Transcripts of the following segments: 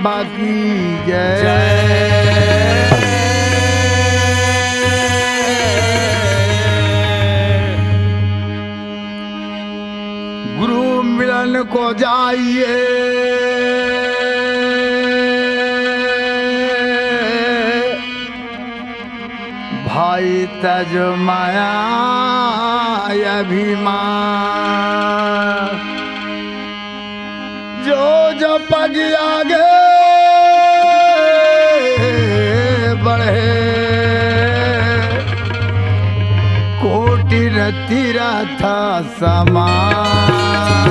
बाबा की जय। गुरु मिलन को जाइए भाई तज माया अभिमान, जो जो पग आगे बढ़े कोटि तीर्थ समान।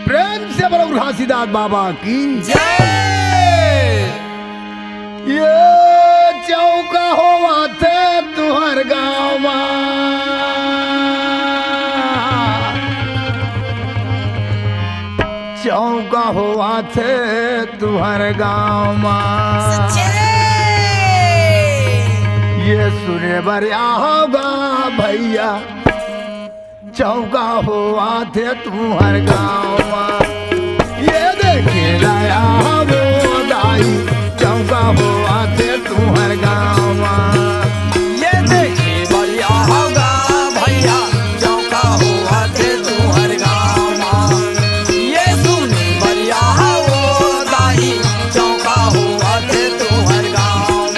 प्रेम से बोलो घासीदास बाबा की जय। ये चौका होवा थे तुहर गाँव, चौका हुआ थे तुहर गाँव। ये सुने बरिया होगा भैया, चौका हुआ थे तुहर गाँव। ये देखे लाया वो दाई, चौका हुआ थे तुहर गाँव। ये देखे बढ़िया होगा भैया, चौका हुआ थे तुहर गाँव। ये सुने बढ़िया वो दाई, चौका हुआ थे तुहर गाँव।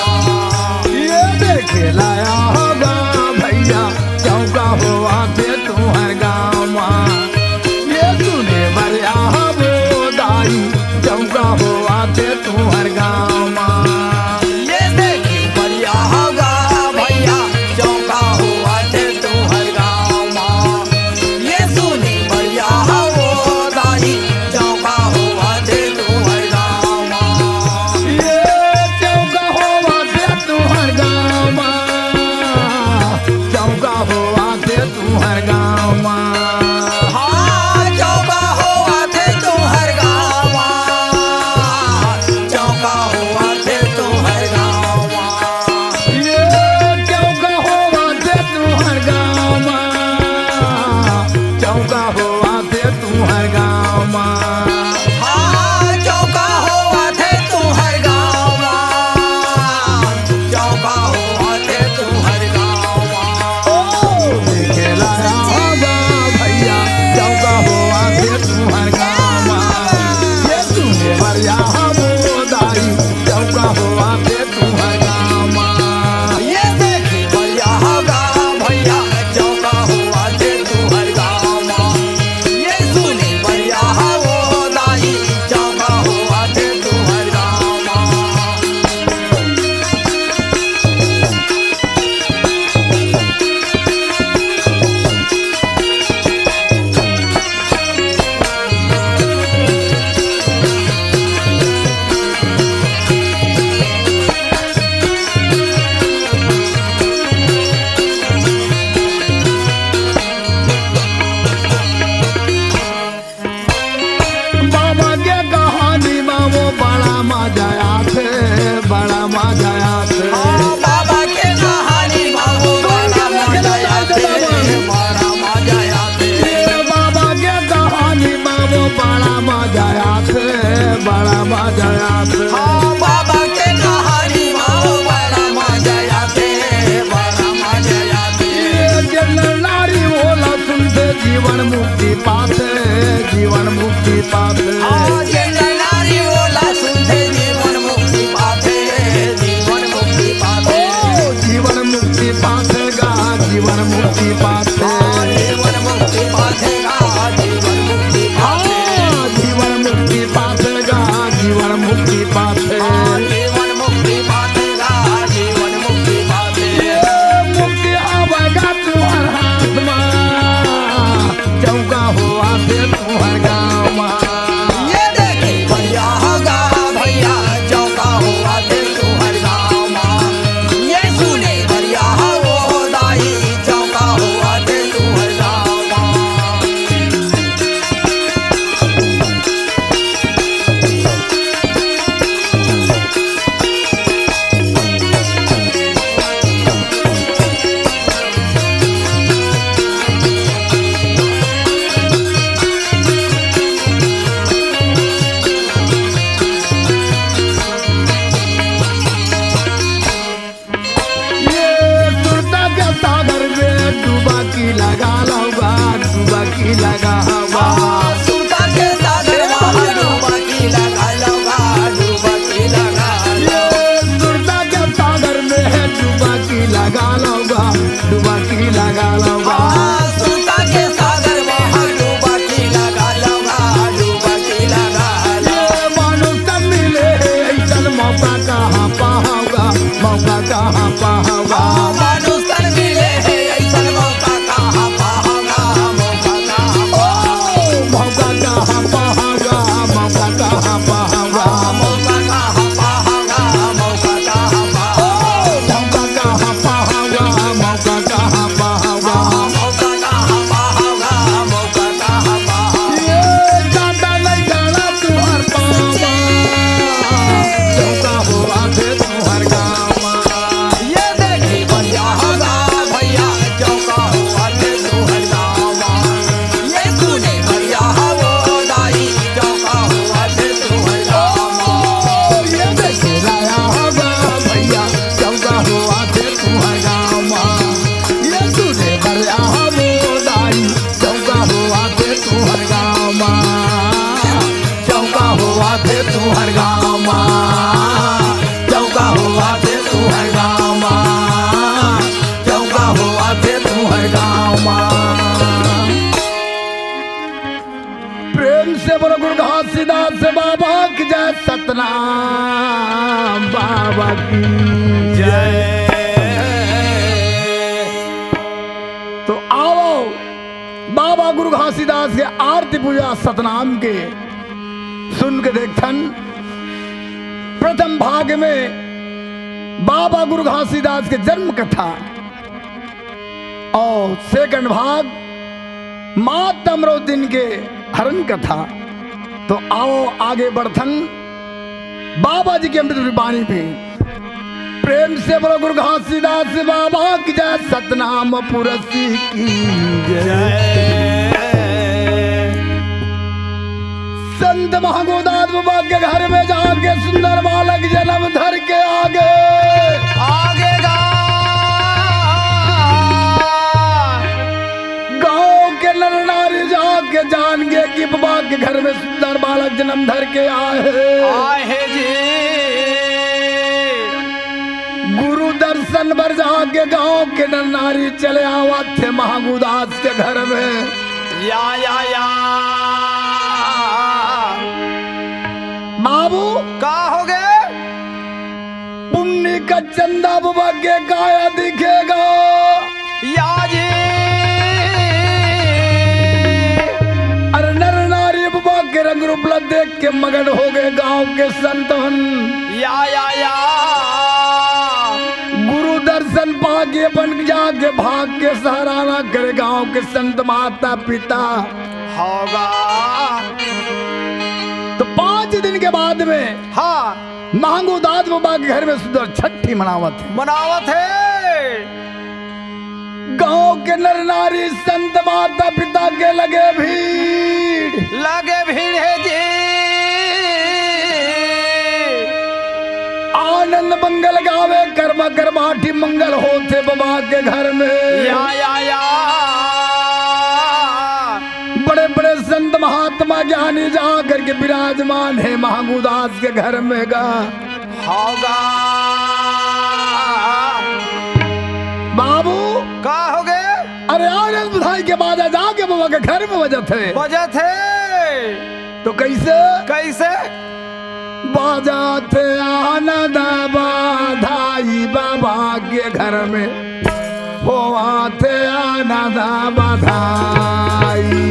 ये देखे लाया होगा भैया, चौका हुआ थे तुहर गाँव। ये सुने बरिया वो दाई, चौका हुआ थे तुहर गाँव। ये देखे बढ़िया होगा भैया, चौका हुआ थे तुहर गाँव। ये सुनी बढ़िया वो दाई, चौका हुआ थे तुहर गाँव। ये चौका हुआ थे तुहर गाँव, चौका हुआ थे तुहर गाँव। हाँ, चौका हुआ थे तुहर गाँव, चौका हुआ थे तुहर गाँव। ये चौका हुआ थे तुहर गाँव, चौका हुआ थे तुहर गाँव। हाँ, चौका हुआ थे तुहर गाँव, चौका हुआ थे तुहर गाँव। ओ देखे लाया होगा भैया, चौका हुआ थे तुहर गाँव। ये सुने बरिया वो दाई, चौका हुआ थे तुहर गाँव। ये देखे बढ़िया होगा भैया, चौका हुआ थे तुहर गाँव। ये सुनी बढ़िया वो दाई, चौका हुआ थे तुहर गाँव। बाबा के कहानी में वो बड़ा मजा आते, बड़ा मजा आते। बाबा के कहानी बाबू बड़ा मजा आते, बड़ा मजा आते। ये बाबा के कहानी में वो बड़ा मजा आते, बड़ा मजा आते। बाबा के कहानी बाबू बड़ा मजा आते, बड़ा मजा आते। ये जब नारी बोला सुनते जीवन मुक्ति पाते, जीवन मुक्ति पाते। ये नारी बोला सुनते जीवन मुक्ति पाते, जीवन मुक्ति पाते। जीवन मुक्ति पातेगा, जीवन मुक्ति पाते। जीवन मुक्ति पातेगा, जीवन मुक्ति पाते। जीवन मुक्ति पातेगा, जीवन मुक्ति पाते। जीवन मुक्ति पातेगा, जीवन मुक्ति पाते। मुक्ति आवेगा तुहर हाथ में, चौका हुआ थे तुहर गाँव। ये देखे लगा लगा डुबकी लगा हवा सुरता के सागर वहाँ डुबकी लगा लगा डुबकी लगा ये दुर्गा के सागर में है डुबकी लगा लगा डुबकी लगा लगा सुरता के सागर वहाँ डुबकी लगा लगा डुबकी लगा ये मानुष तब मिले ऐसा मौका कहाँ पाओगा मौका कहाँ पाओगा मानुष तन मिले है ऐसा मौका कहाँ पाओगा मौका कहाँ मौका कहाँ पाओगा मौका कहाँ पाओगा मौका कहाँ पाओगा मौका कहाँ पाओगा मौका कहाँ पाओगा मौका कहाँ पाओगा मौका कहाँ पाओगा मौका कहाँ पाओगा ये दादा नहीं जाना तुम्हार पावा चौका हुआ थे तुम्हार गावा ये देखी बढ़िया होगा भैया चौका हुआ थे तुहर गावा ये सुने बढ़िया हो दाई चौका हुआ थे तुहर गावा ये देखे लाया होगा भैया चौका हुआ थे तुम्हार गावा ये तुझे बरिया हो दाई चौका हुआ थे तुम्हार गावा चौका हुआ थे तुम्हार गावा चौका हुआ थे तुम्हार गावा चौका हुआ थे तुम्हार गावा प्रेम से बोलो गुरु घासीदास से बाबा की जय सतनाम बाबा की जय तो आओ बाबा गुरु घासीदास के आरती पूजा सतनाम के सुन के देखन प्रथम भाग में बाबा गुरु घासीदास के जन्म कथा और सेकंड भाग मात अमरोद्दीन के हरण कथा। तो आओ आगे बढ़थन बाबा जी की अमृत वाणी पे प्रेम से बोलो गुरु घासीदास बाबा की जय सतनाम पुरसी की जय। संत महागोदास बाबा के घर में जाके सुंदर बालक जन्म धर के आगे आगे गा गांव के नर नारी जाके जान गए कि बाबा के घर में सुंदर बालक जन्म धर के आए जी गुरु दर्शन पर जाके गांव के नर नारी चले आवा थे महागुदास के घर में या बाबू का हो गए पुण्य का चंदा बाबा के काया दिखेगा या जी अरे नर नारी बाबा के रंग रूप देख के मगन हो गए गांव के संतन या गुरु दर्शन पाके बन जाके भाग के सराहना करे गांव के संत माता पिता होगा तो 5 दिन के बाद में हाँ महागुदास बाबा के घर में सुंदर छठी मनावत है। मनावत है गांव के नर नारी संत माता पिता के लगे भीड़ है जी आनंद मंगल गावे कर्मा करमाठी मंगल होते बाबा के घर में या बड़े बड़े संत महात्मा ज्ञानी जा करके विराजमान है महागुदास के घर में गा होगा बाबू का हो गए अरे आनंद बधाई के बाद जाके बाबा के घर में बजत है वजह थे तो कैसे कैसे बाजा थे आनंद बधाई बाबा के घर में होआ थे आनंद बधाई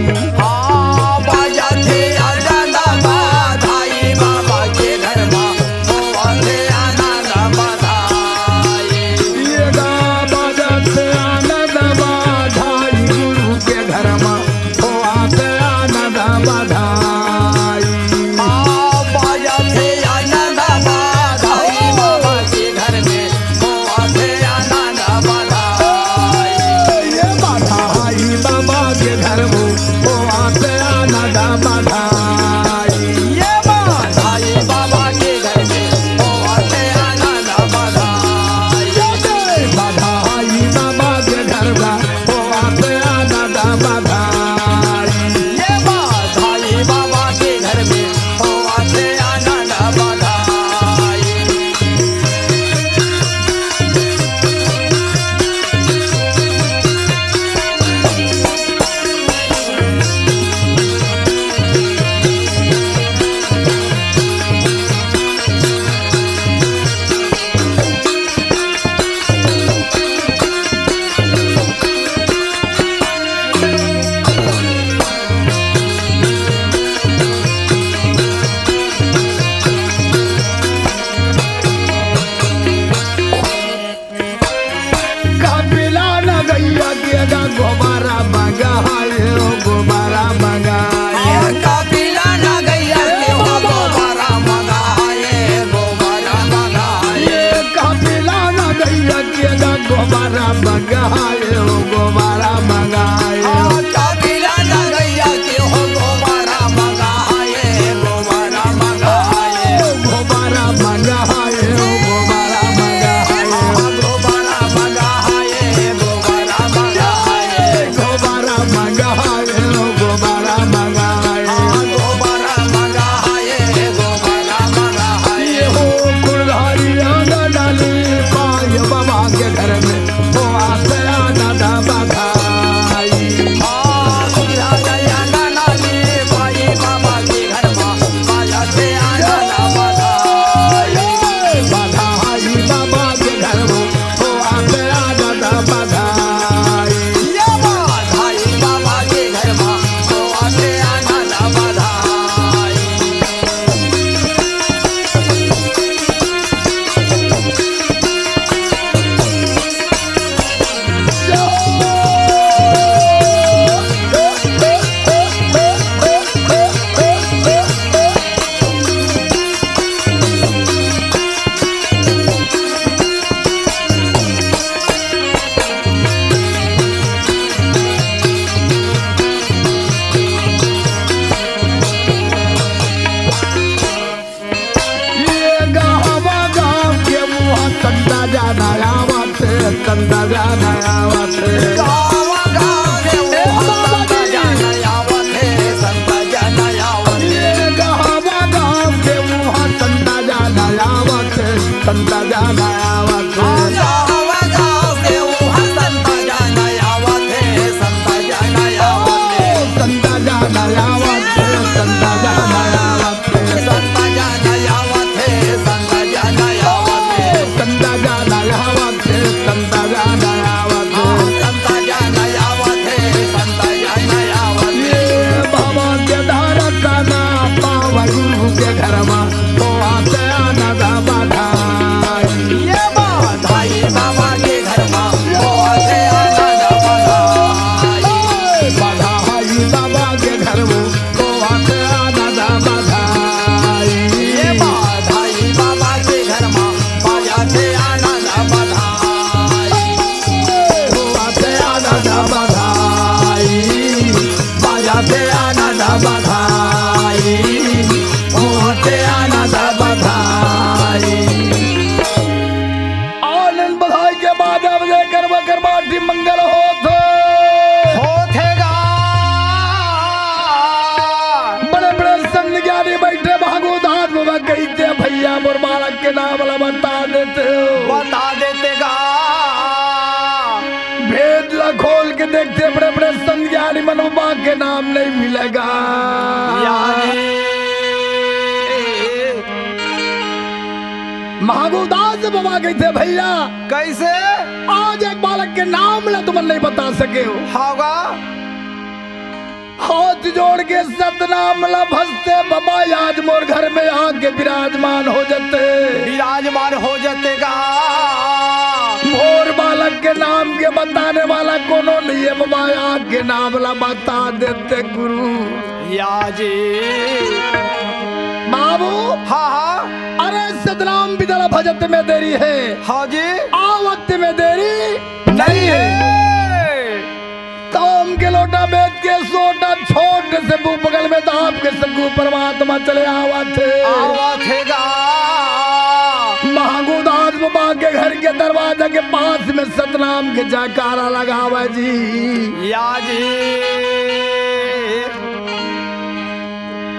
बाजा थे आनंद बधाई बाबा के घर में होआ थे आनंद बधाई ये गा बाजा थे आनंद बधाई गुरु के घर में होआ थे आनंद बधाई बाजा थे आनंद बधाई बाबा के घर में होआ थे आनंद बधाई ये बधाई बाबा के नाम वाला बता देते हो। बता देते गा भेद ला खोल के देखते बड़े बड़े संत ज्ञानी मनोबा के नाम नहीं मिलेगा। महागुदास बाबा कहते भैया कैसे आज एक बालक के नाम ला तुम नहीं बता सके हो। होगा हाथ जोड़ के सतनाम ला भसते बाबा आज मोर घर में आके विराजमान हो जाते। विराजमान हो जातेगा मोर बालक के नाम के बताने वाला कोनो नहीं है बाबा आके नाम ला बता देते गुरु। या जी बाबू हाँ हाँ अरे सतनाम विदला भजत में देरी है। हाँ जी आवत में देरी नहीं है। ताम के लोटा बेच के सोटा छोट से बू बगल में दाप के सगु परमात्मा चले आवा थे। महागुदास बाबा के घर के दरवाजा के पास में सतनाम के जयकारा लगावा जी। या जी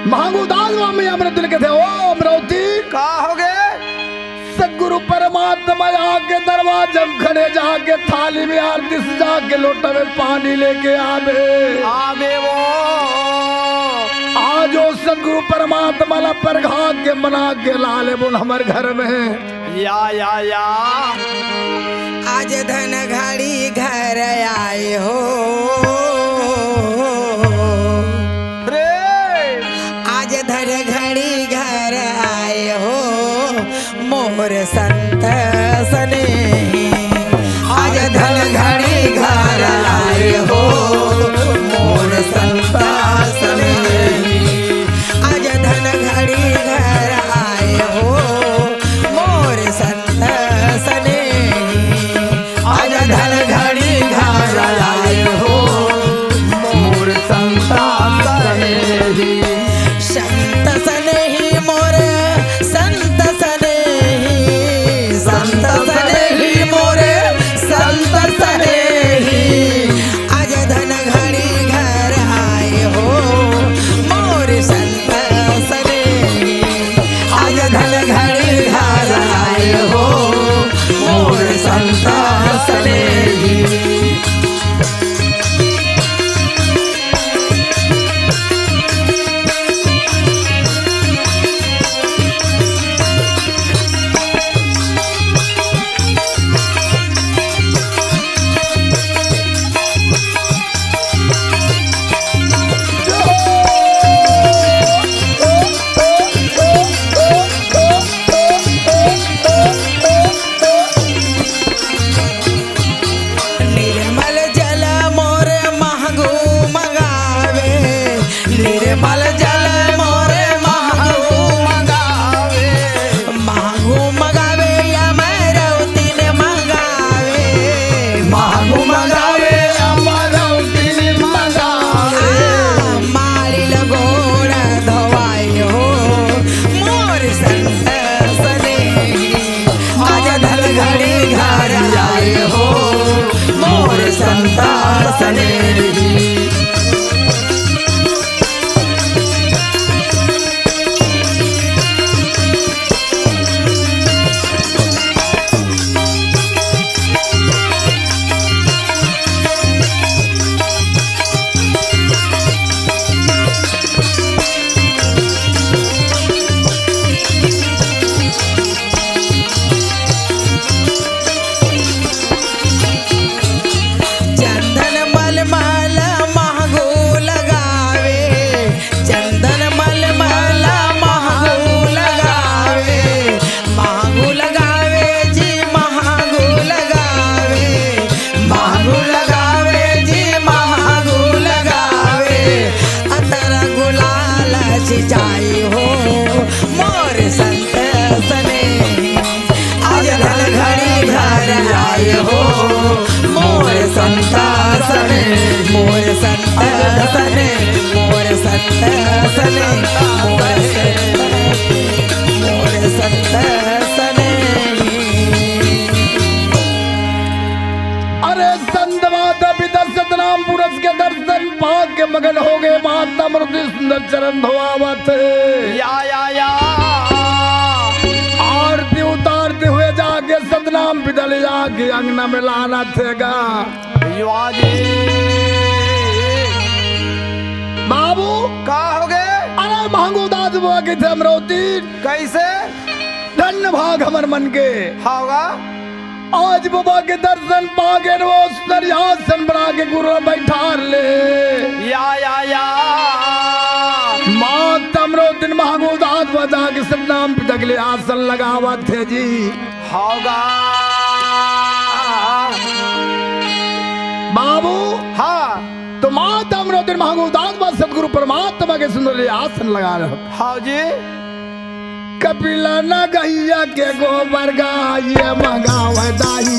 महागुदास बाबा में अमृत लिखे थे ओ अमरावती का हो गए सदगुरु परमात्मा आके दरवाजे में खड़े जाके थाली में आरती से जाके लोटा में पानी लेके आवे। आवे वो आज वो सदगुरु परमात्मा ला परघा के मना के लाले बोल हमारे घर में। या आज धन घड़ी घर आए हो रे आज धन घड़ी घर आए हो मोर संत सने। आज धन घड़ी घर आए हो मोर संत सने। आज धन घड़ी घर आए हो मोर संत सने। आज धन घड़ी घर आए हो मोर संतान सनेही। संत सनेही मोर संत सनेही। संत सनेही मोर संत सनेही। आज धन घड़ी घर आए हो मोर संत सनेही। आज धन घड़ी घर आए हो मोर संत सनेही। निर्मल जल मोर महगू मंगावे। निर्मल जल मोर महगू मंगावे। महगू मंगावे अमरावती ने मंगावे। महगू मंगावे अमरावती ने मंगावे। मारी लगोड़ धवाई हो मोर संत सनेही। आज धन घड़ी घर आए हो मोर संत सनेही। चंदन मलमल महगू लगावे। चंदन मलमल महगू लगावे। महगू लगावे जी महगू लगावे। महगू लगावे जी महगू लगावे। अतर गुलाल सिंचाई हो मोर संत सनेही। आज धन घड़ी घर आए हो मोर संत सने। मोर संत सने मोर संत सने मोर संत सने। अरे संत माता पिता सतनाम पुरुष के दर्शन पाक के मगन हो गए। माता मृत्यु सुंदर चरण धोआवत या आरती सतनाम पिदल जाके अंगना में लाना थेगा युवाजी बाबू का हो गए अरे मांगू दाद बुआ के थे अमरौती कैसे धन्य भाग हमर मन के होगा आज बाबा के दर्शन पागे वो दरियासन बना के गुरु बैठा ले या माँ तमरो दिन मांगू दाद बजा के सतनाम पिदगले आसन लगावा थे जी होगा बाबू हाँ तो माँ तमरो दिन मांगू दाद बा सदगुरु परमात्मा के सुंदर आसन लगा रहे हाँ जी कपिला न गैया के गोबर गाये मंगावा दाई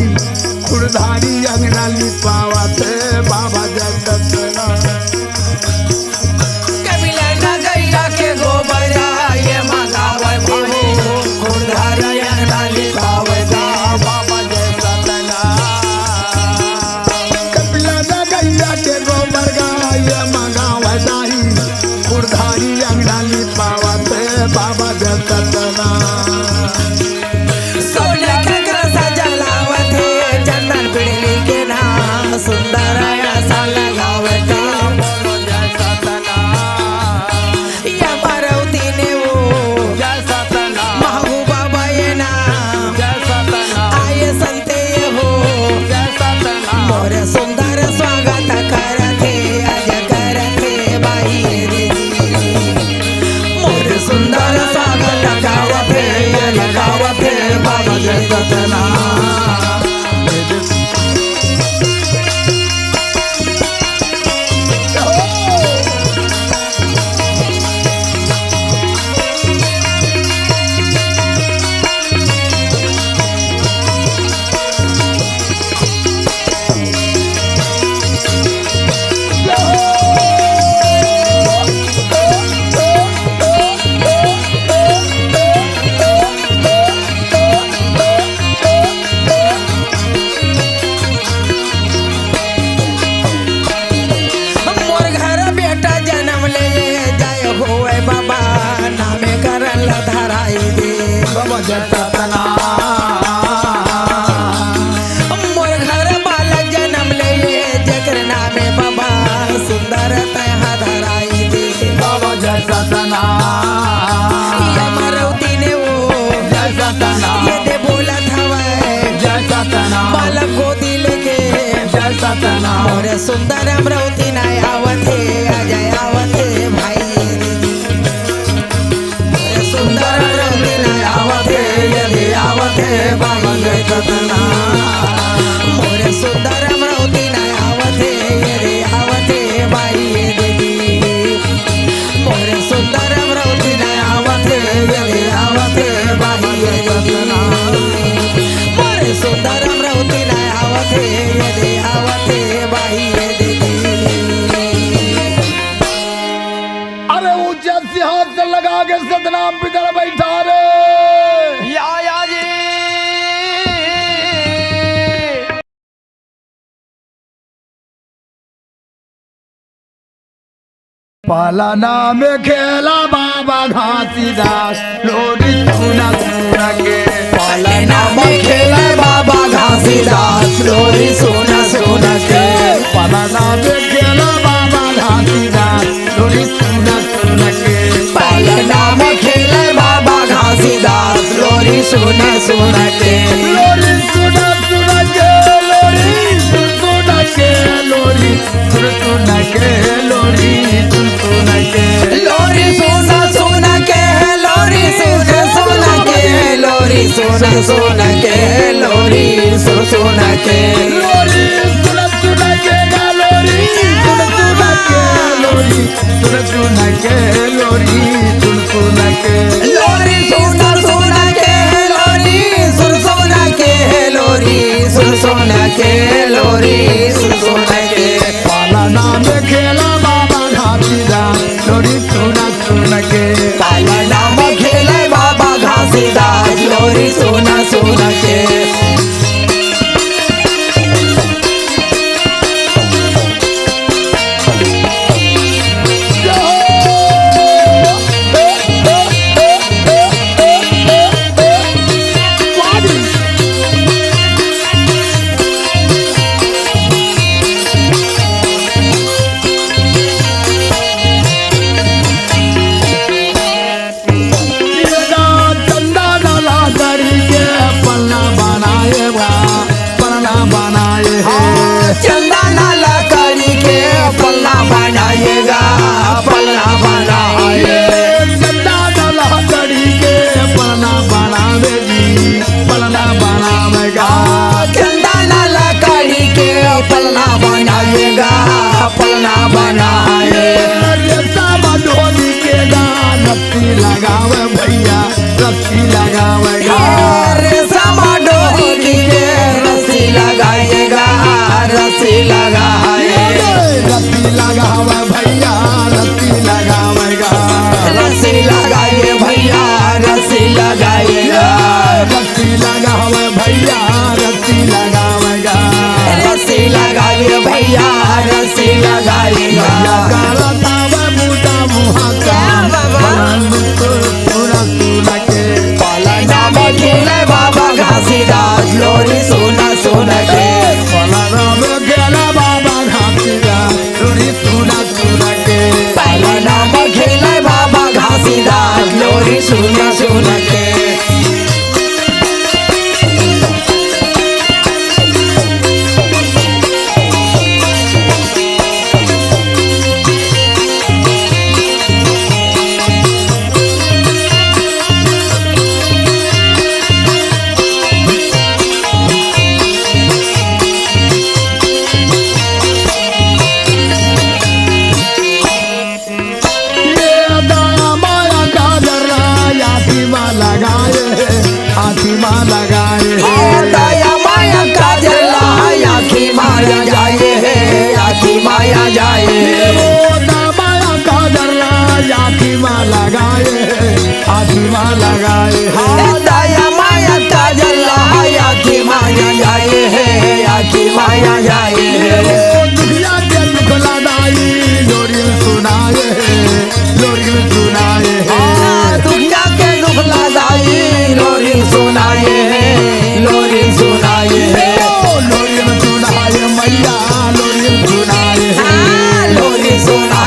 खुरधारी अंगना लिपावत बाबा जगतना कपिला न गैया के गोबर ये मंगावे बाबू खुरधारी अंगना लिपावे बाबा जगतना कपिला न गैया के गोबर गाये मंगावा दाई खुरधारी अंगना लिपावत बाबा जगतना सोना कंकरा सजलावत है चंदन पिड़ली के नाम सुंदर ऐसा लगावत बोलो जगतना या पार्वती ने वो जगतना महबूबा बाये नाम जगतना आये संते हो जगतना मोर सुंदर स्वागत करते अज करते बाई रे मोर सुंदर स्वागत गावते लगावते बाई जगतना मोर घर बेटा जन्म ले जाय होए बाबा नामे करल धराई दे बाबा जगतना मोर घर बालक जन्म ले जकर नामे बाबा सुंदर तहा धराई दे बाबा जगतना या मारुति ने वो जगतना ये दे बोलत हवे जगतना बालक गोदी लेके जगतना मोर सुंदर अमरवती ना आवत है अजय आवत है भाई मोर सुंदर अमरवती ना आवत है यदि आवत है भाई जगतना मोर सुंदर अमरवती ना आवत है यदि आवत है भाई देवी मोर सुंदर अमरवती ना आवत है यदि आवत है भाई देवी मोर सुंदर अमरवती ना आवत है यदि आवत है भाई देवी अरे ऊंचा सिंहासन लगा के सतनाम पितर बैठा रे या जी पालना में खेला बाबा घासीदास लोरी सुना सुना के पालना में खेले बाबा घासीदास लोरी सुना सुना के पालना में खेला बाबा घासीदास लोरी सुना सुना के पालना में खेले बाबा घासीदास लोरी सुना सुना के लोरी सुना सुना के लोरी सुना के लोरी सुना के लोरी सुना के लोरी सुना सुना के लोरी सुना सुना के लोरी सुना सुना के लोरी सुना सुना के लोरी सुना सुना के लोरी सुना सुना के लोरी सुना सुना के लोरी सुना सुना के लोरी सुना सुना के लोरी सुन सुना के लोरी सुन सुना के लोरी सुन सुना के पालना में खेला बाबा घासीदास लोरी सुना सुना के पालना में खेले बाबा घासीदास लोरी सुना सुना के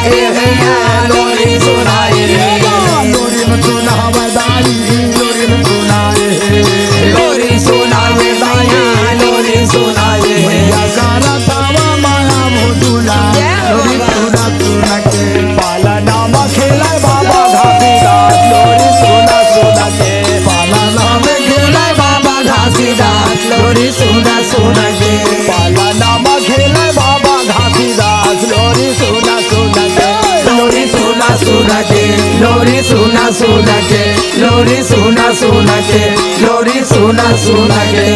सुनाए भैया लोरी सुनाए लोरी में सुना बदाई लोरी में सुनाए लोरी सुनाए भैया लोरी सुनाए भैया गाना तावा माया मोदुला लोरी सुना सुना के पाला नाम खेला बाबा घासीदास लोरी सुना सुना के पाला नाम खेला बाबा घासीदास लोरी सुना सुना के पाला नाम खेला बाबा घासीदास लोरी सुना सुना के लोरी सुना सुना के लोरी सुना सुना के लोरी सुना सुना के लोरी सुना सुना के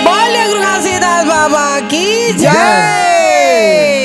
बोले गुरु घासीदास बाबा की जय।